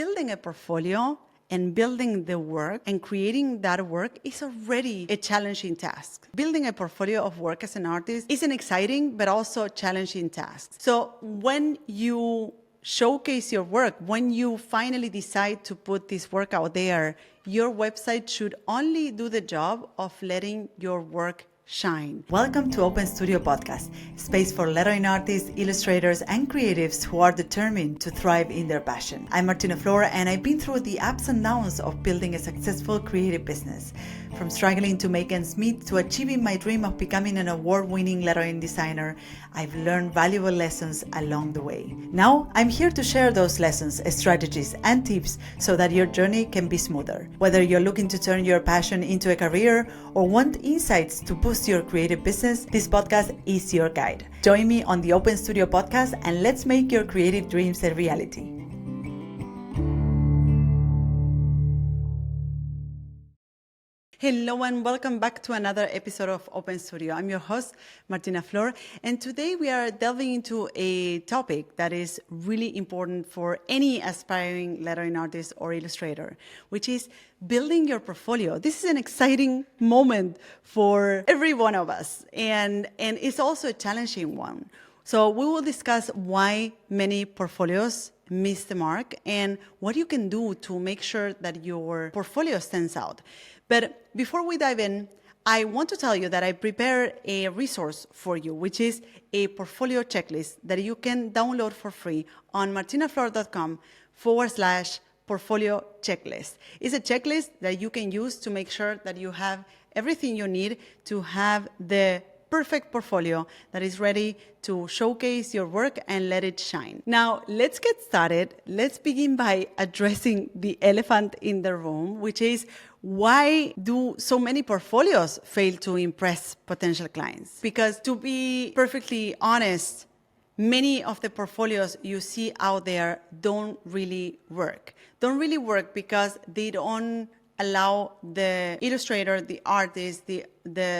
building a portfolio and building the work and creating that work is already a challenging task. Building a portfolio of work as an artist is an exciting but also challenging task. So when you showcase your work, when you finally decide to put this work out there, your website should only do the job of letting your work shine. Welcome to Open Studio Podcast, space for lettering artists, illustrators, and creatives who are determined to thrive in their passion. I'm Martina Flor, and I've been through the ups and downs of building a successful creative business. From struggling to make ends meet to achieving my dream of becoming an award-winning lettering designer, I've learned valuable lessons along the way. Now, I'm here to share those lessons, strategies, and tips so that your journey can be smoother. Whether you're looking to turn your passion into a career or want insights to boost your creative business, this podcast is your guide. Join me on the Open Studio Podcast and let's make your creative dreams a reality. Hello and welcome back to another episode of Open Studio. I'm your host, Martina Flor, and today we are delving into a topic that is really important for any aspiring lettering artist or illustrator, which is building your portfolio. This is an exciting moment for every one of us, and it's also a challenging one. So we will discuss why many portfolios miss the mark and what you can do to make sure that your portfolio stands out. But before we dive in, I want to tell you that I prepared a resource for you, which is a portfolio checklist that you can download for free on martinaflor.com/portfolio checklist. It's a checklist that you can use to make sure that you have everything you need to have the perfect portfolio that is ready to showcase your work and let it shine. Now, let's get started. Let's begin by addressing the elephant in the room, which is why do so many portfolios fail to impress potential clients? Because to be perfectly honest, many of the portfolios you see out there don't really work. Don't really work because they don't allow the illustrator, the artist, the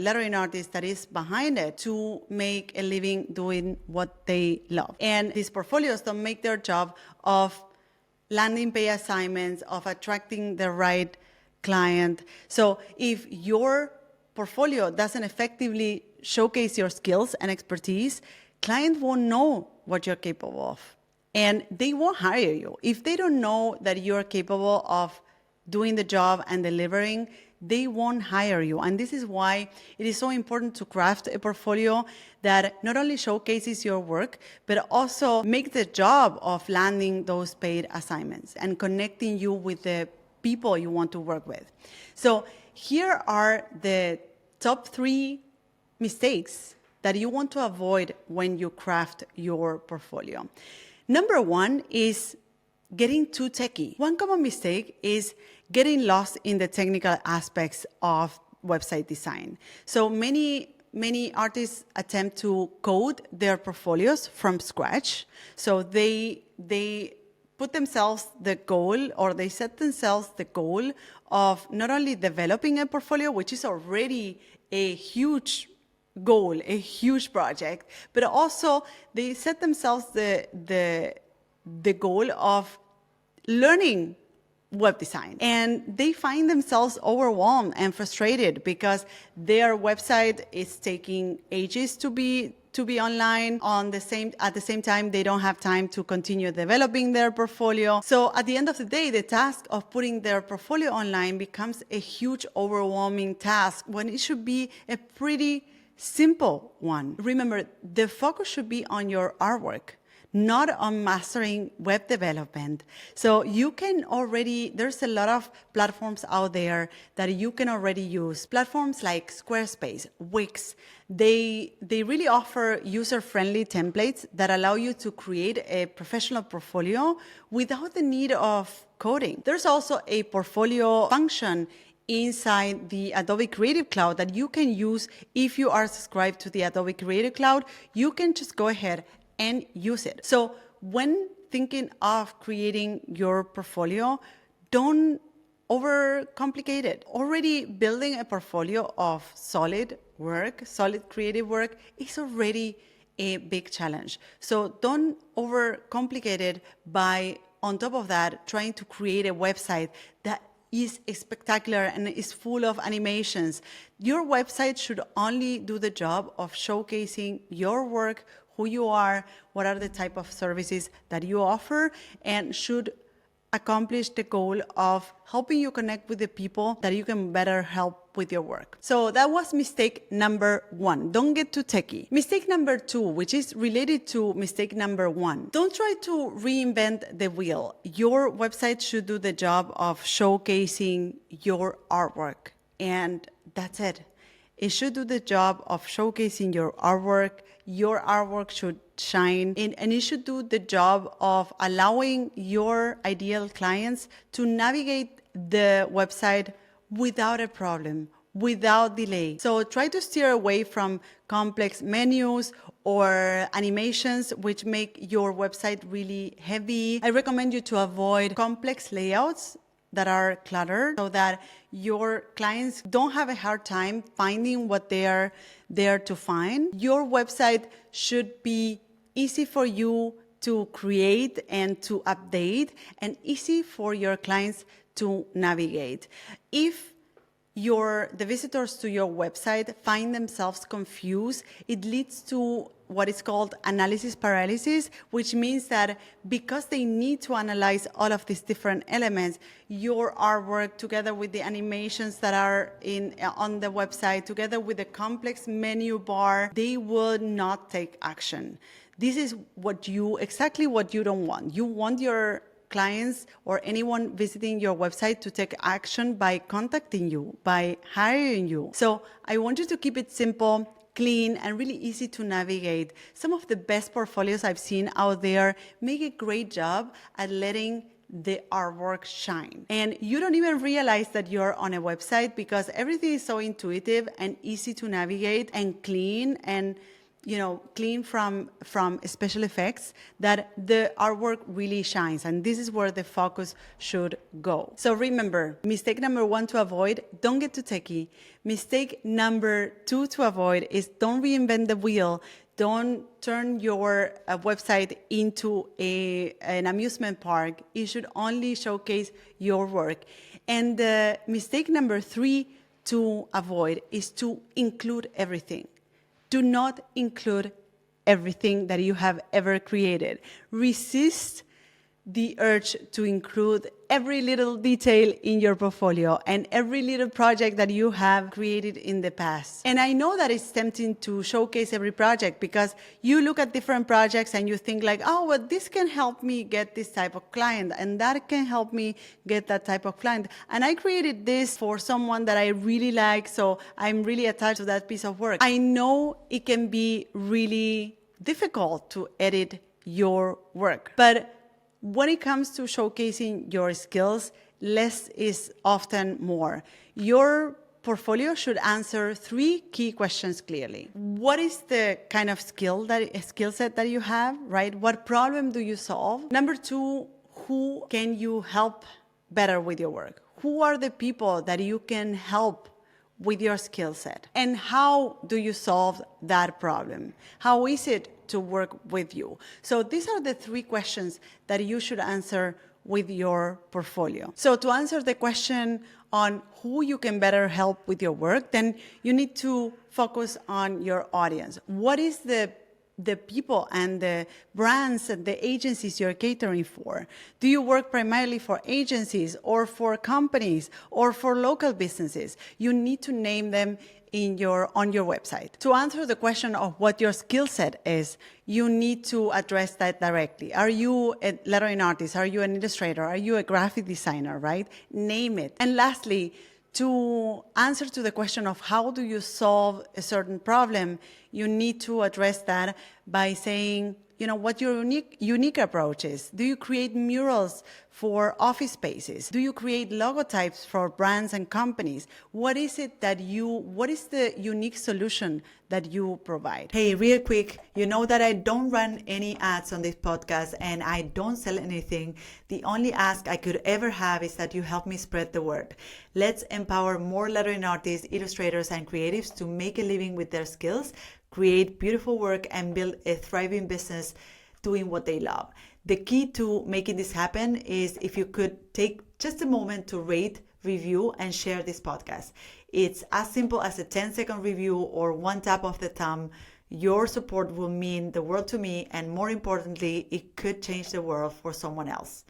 lettering artist that is behind it to make a living doing what they love. And these portfolios don't make their job of landing pay assignments, of attracting the right client. So if your portfolio doesn't effectively showcase your skills and expertise, clients won't know what you're capable of. And they won't hire you. If they don't know that you're capable of doing the job and delivering, they won't hire you. And this is why it is so important to craft a portfolio that not only showcases your work, but also make the job of landing those paid assignments and connecting you with the people you want to work with. So here are the top 3 mistakes that you want to avoid when you craft your portfolio. Number 1 is getting too techy. One common mistake is getting lost in the technical aspects of website design. So many artists attempt to code their portfolios from scratch. So they put themselves the goal, or they set themselves the goal of not only developing a portfolio, which is already a huge goal, a huge project, but also they set themselves the goal of learning web design. And they find themselves overwhelmed and frustrated because their website is taking ages to be online. At the same time, they don't have time to continue developing their portfolio. So at the end of the day, the task of putting their portfolio online becomes a huge, overwhelming task when it should be a pretty simple one. Remember, the focus should be on your artwork, not on mastering web development. So you can already, there's a lot of platforms out there that you can already use. Platforms like Squarespace, Wix, they really offer user-friendly templates that allow you to create a professional portfolio without the need of coding. There's also a portfolio function inside the Adobe Creative Cloud that you can use if you are subscribed to the Adobe Creative Cloud. You can just go ahead and use it. So when thinking of creating your portfolio, don't overcomplicate it. Already building a portfolio of solid work, solid creative work, is already a big challenge. So don't overcomplicate it by on top of that, trying to create a website that is spectacular and is full of animations. Your website should only do the job of showcasing your work, who you are, what are the type of services that you offer, and should accomplish the goal of helping you connect with the people that you can better help with your work. So that was mistake number 1. Don't get too techie. Mistake number 2, which is related to mistake number 1. Don't try to reinvent the wheel. Your website should do the job of showcasing your artwork, and that's it. It should do the job of showcasing your artwork. Your artwork should shine, and it should do the job of allowing your ideal clients to navigate the website without a problem, without delay. So try to steer away from complex menus or animations which make your website really heavy. I recommend you to avoid complex layouts that are cluttered so that your clients don't have a hard time finding what they are there to find. Your website should be easy for you to create and to update, and easy for your clients to navigate. If the visitors to your website find themselves confused, it leads to what is called analysis paralysis, which means that because they need to analyze all of these different elements, your artwork together with the animations that are on the website, together with the complex menu bar, they will not take action. This is exactly what you don't want. You want your clients or anyone visiting your website to take action by contacting you, by hiring you. So I want you to keep it simple, clean, and really easy to navigate. Some of the best portfolios I've seen out there make a great job at letting the artwork shine. And you don't even realize that you're on a website because everything is so intuitive and easy to navigate and clean and clean from special effects, that the artwork really shines. And this is where the focus should go. So remember, mistake number 1 to avoid, don't get too techie. Mistake number 2 to avoid is don't reinvent the wheel. Don't turn your website into an amusement park. It should only showcase your work. And mistake number 3 to avoid is to include everything. Do not include everything that you have ever created. Resist the urge to include every little detail in your portfolio and every little project that you have created in the past. And I know that it's tempting to showcase every project because you look at different projects and you think like, oh, well, this can help me get this type of client and that can help me get that type of client. And I created this for someone that I really like, so I'm really attached to that piece of work. I know it can be really difficult to edit your work, but when it comes to showcasing your skills, less is often more. Your portfolio should answer 3 key questions clearly. What is the kind of skill set that you have, right? What problem do you solve? Number 2, who can you help better with your work? Who are the people that you can help with your skill set? And how do you solve that problem? How is it to work with you? So these are the 3 questions that you should answer with your portfolio. So to answer the question on who you can better help with your work, then you need to focus on your audience. What is the people and the brands and the agencies you're catering for? Do you work primarily for agencies or for companies or for local businesses? You need to name them on your website. To answer the question of what your skill set is, you need to address that directly. Are you a lettering artist? Are you an illustrator? Are you a graphic designer, right? Name it. And lastly, to answer to the question of how do you solve a certain problem, you need to address that by saying, what your unique approach is. Do you create murals for office spaces? Do you create logotypes for brands and companies? What is the unique solution that you provide? Hey, real quick, you know that I don't run any ads on this podcast and I don't sell anything. The only ask I could ever have is that you help me spread the word. Let's empower more lettering artists, illustrators, and creatives to make a living with their skills, create beautiful work, and build a thriving business doing what they love. The key to making this happen is if you could take just a moment to rate, review, and share this podcast. It's as simple as a 10-second review or one tap of the thumb. Your support will mean the world to me, and more importantly, it could change the world for someone else.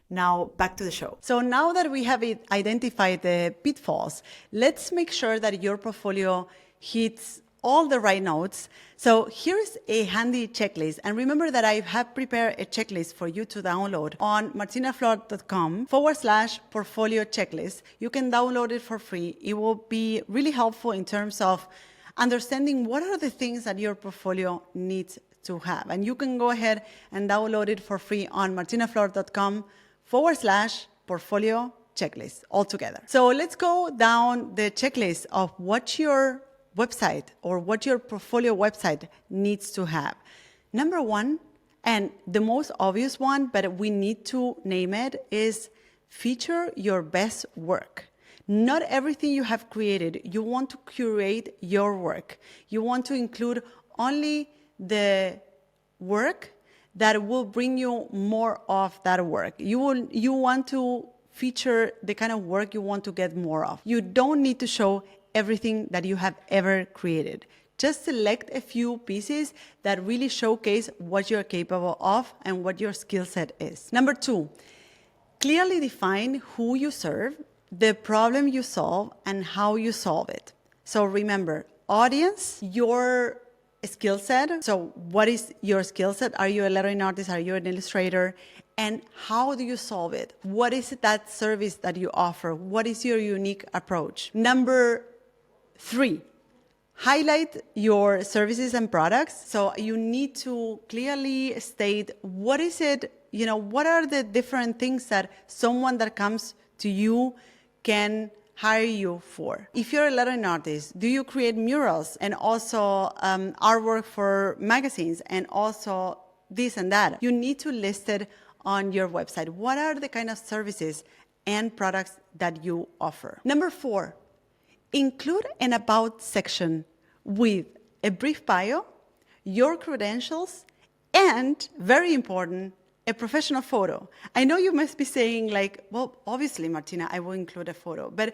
Now, back to the show. So now that we have identified the pitfalls, let's make sure that your portfolio hits all the right notes. So here's a handy checklist. And remember that I have prepared a checklist for you to download on martinaflor.com/portfolio checklist. You can download it for free. It will be really helpful in terms of understanding what are the things that your portfolio needs to have. And you can go ahead and download it for free on martinaflor.com/portfolio checklist altogether. So let's go down the checklist of what your website or what your portfolio website needs to have. Number one, and the most obvious one, but we need to name it, is feature your best work. Not everything you have created, you want to curate your work. You want to include only the work that will bring you more of that work. You want to feature the kind of work you want to get more of. You don't need to show everything that you have ever created. Just select a few pieces that really showcase what you're capable of and what your skill set is. Number two, clearly define who you serve, the problem you solve, and how you solve it. So remember, audience, your skill set. So what is your skill set? Are you a lettering artist? Are you an illustrator? And how do you solve it? What is that service that you offer? What is your unique approach? Number three, highlight your services and products. So you need to clearly state what is it, what are the different things that someone that comes to you can hire you for. If you're a lettering artist, do you create murals and also artwork for magazines and also this and that? You need to list it on your website. What are the kind of services and products that you offer? Number four, include an about section with a brief bio, your credentials, and very important, a professional photo. I know you must be saying like, well, obviously, Martina, I will include a photo, but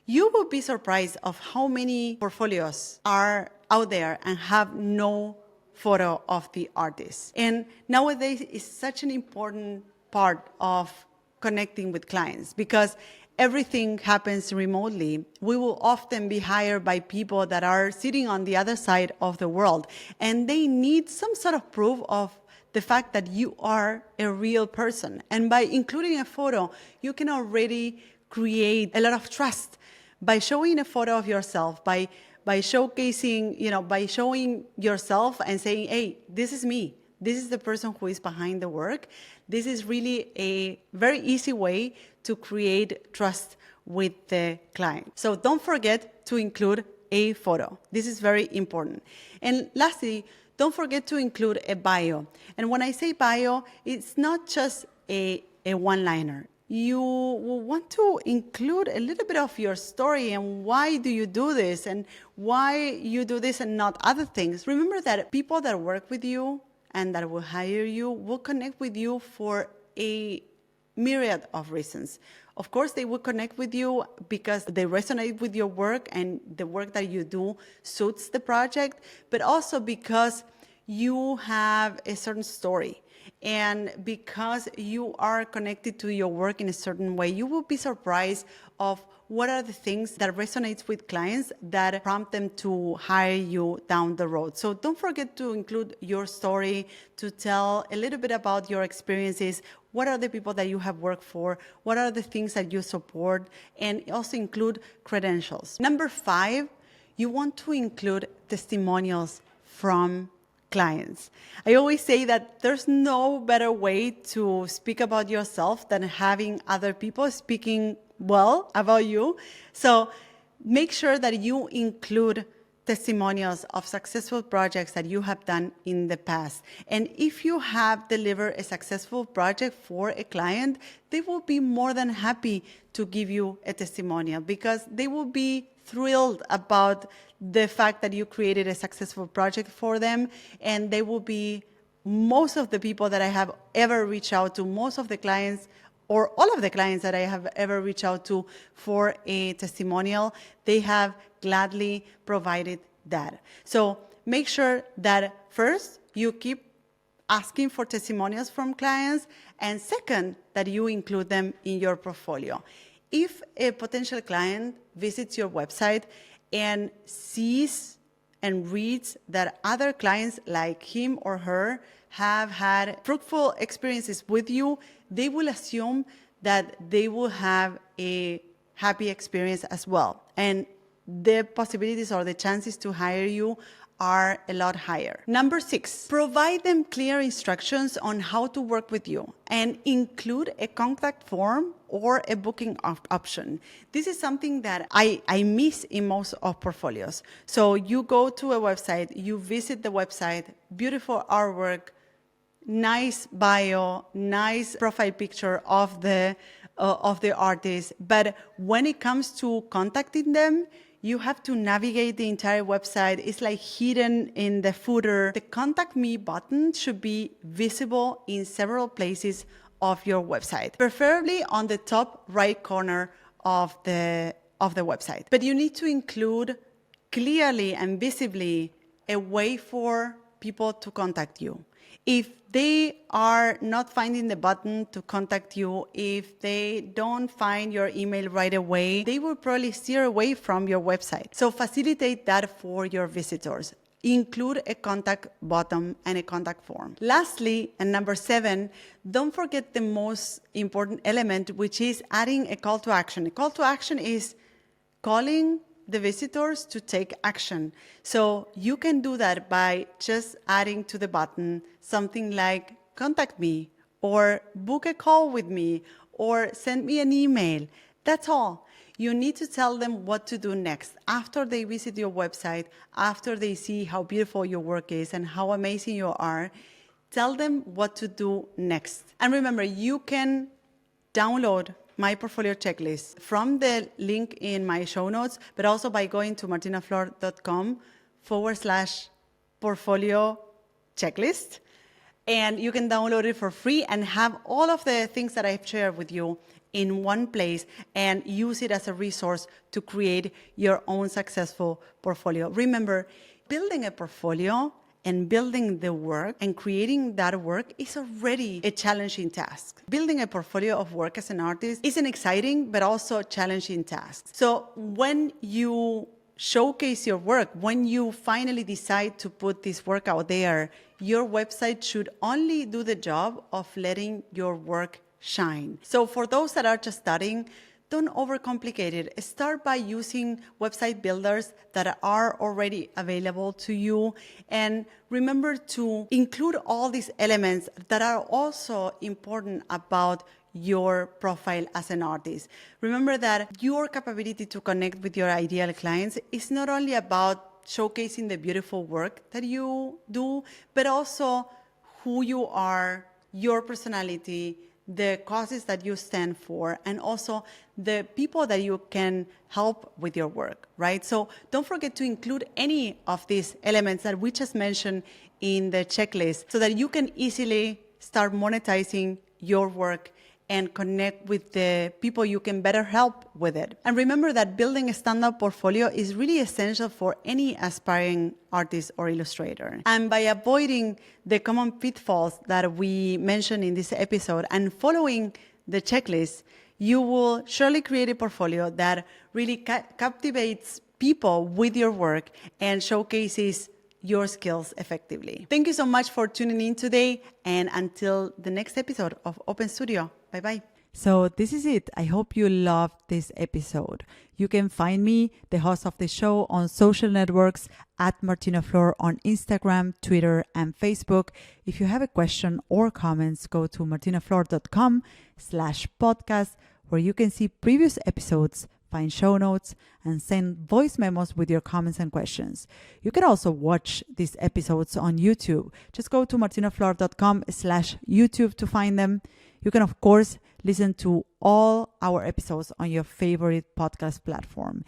you will be surprised of how many portfolios are out there and have no photo of the artist. And nowadays it's such an important part of connecting with clients because everything happens remotely. We will often be hired by people that are sitting on the other side of the world, and they need some sort of proof of the fact that you are a real person. And by including a photo, you can already create a lot of trust by showing a photo of yourself, by showcasing, by showing yourself and saying, hey, this is me. This is the person who is behind the work. This is really a very easy way to create trust with the client. So don't forget to include a photo. This is very important. And lastly, don't forget to include a bio. And when I say bio, it's not just a one-liner. You will want to include a little bit of your story and why do you do this and why you do this and not other things. Remember that people that work with you and that will hire you will connect with you for a myriad of reasons. Of course, they will connect with you because they resonate with your work and the work that you do suits the project, but also because you have a certain story. And because you are connected to your work in a certain way, you will be surprised of what are the things that resonates with clients that prompt them to hire you down the road. So don't forget to include your story, to tell a little bit about your experiences. What are the people that you have worked for? What are the things that you support? And also include credentials. Number 5, you want to include testimonials from clients. I always say that there's no better way to speak about yourself than having other people speaking well about you. So make sure that you include testimonials of successful projects that you have done in the past. And if you have delivered a successful project for a client, they will be more than happy to give you a testimonial because they will be thrilled about the fact that you created a successful project for them, and they will be most of the people that I have ever reached out to, most of the clients or all of the clients that I have ever reached out to for a testimonial, they have gladly provided that. So make sure that first you keep asking for testimonials from clients, and second, that you include them in your portfolio. If a potential client visits your website and sees and reads that other clients like him or her have had fruitful experiences with you, they will assume that they will have a happy experience as well. And the possibilities or the chances to hire you are a lot higher. Number 6, provide them clear instructions on how to work with you and include a contact form or a booking option. This is something that I miss in most of portfolios. So you go to a website, you visit the website, beautiful artwork, nice bio, nice profile picture of the artist. But when it comes to contacting them, you have to navigate the entire website. It's like hidden in the footer. The contact me button should be visible in several places of your website, preferably on the top right corner of the website. But you need to include clearly and visibly a way for people to contact you. If they are not finding the button to contact you, if they don't find your email right away, they will probably steer away from your website. So facilitate that for your visitors. Include a contact button and a contact form. Lastly, and number 7, don't forget the most important element, which is adding a call to action. A call to action is calling the visitors to take action. So you can do that by just adding to the button something like contact me or book a call with me or send me an email. That's all. You need to tell them what to do next. After they visit your website, after they see how beautiful your work is and how amazing you are, tell them what to do next. And remember, you can download my portfolio checklist from the link in my show notes, but also by going to martinaflor.com/portfolio checklist. And you can download it for free and have all of the things that I've shared with you in one place and use it as a resource to create your own successful portfolio. Remember, building a portfolio and building the work and creating that work is already a challenging task. Building a portfolio of work as an artist is an exciting but also challenging task. So when you showcase your work, when you finally decide to put this work out there, your website should only do the job of letting your work shine. So for those that are just starting, don't overcomplicate it. Start by using website builders that are already available to you. And remember to include all these elements that are also important about your profile as an artist. Remember that your capability to connect with your ideal clients is not only about showcasing the beautiful work that you do, but also who you are, your personality, the causes that you stand for, and also the people that you can help with your work, right? So don't forget to include any of these elements that we just mentioned in the checklist so that you can easily start monetizing your work and connect with the people you can better help with it. And remember that building a standout portfolio is really essential for any aspiring artist or illustrator. And by avoiding the common pitfalls that we mentioned in this episode and following the checklist, you will surely create a portfolio that really captivates people with your work and showcases your skills effectively. Thank you so much for tuning in today, and until the next episode of Open Studio. Bye-bye. So this is it. I hope you loved this episode. You can find me, the host of the show, on social networks at Martina Flor on Instagram, Twitter, and Facebook. If you have a question or comments, go to martinaflor.com/podcast, where you can see previous episodes, find show notes, and send voice memos with your comments and questions. You can also watch these episodes on YouTube. Just go to martinaflor.com/YouTube to find them. You can, of course, listen to all our episodes on your favorite podcast platform.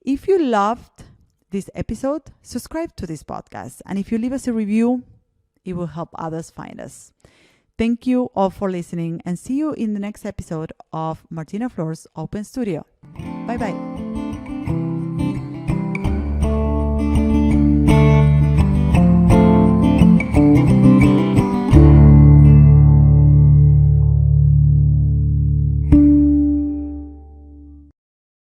If you loved this episode, subscribe to this podcast. And if you leave us a review, it will help others find us. Thank you all for listening, and see you in the next episode of Martina Flor's Open Studio. Bye-bye.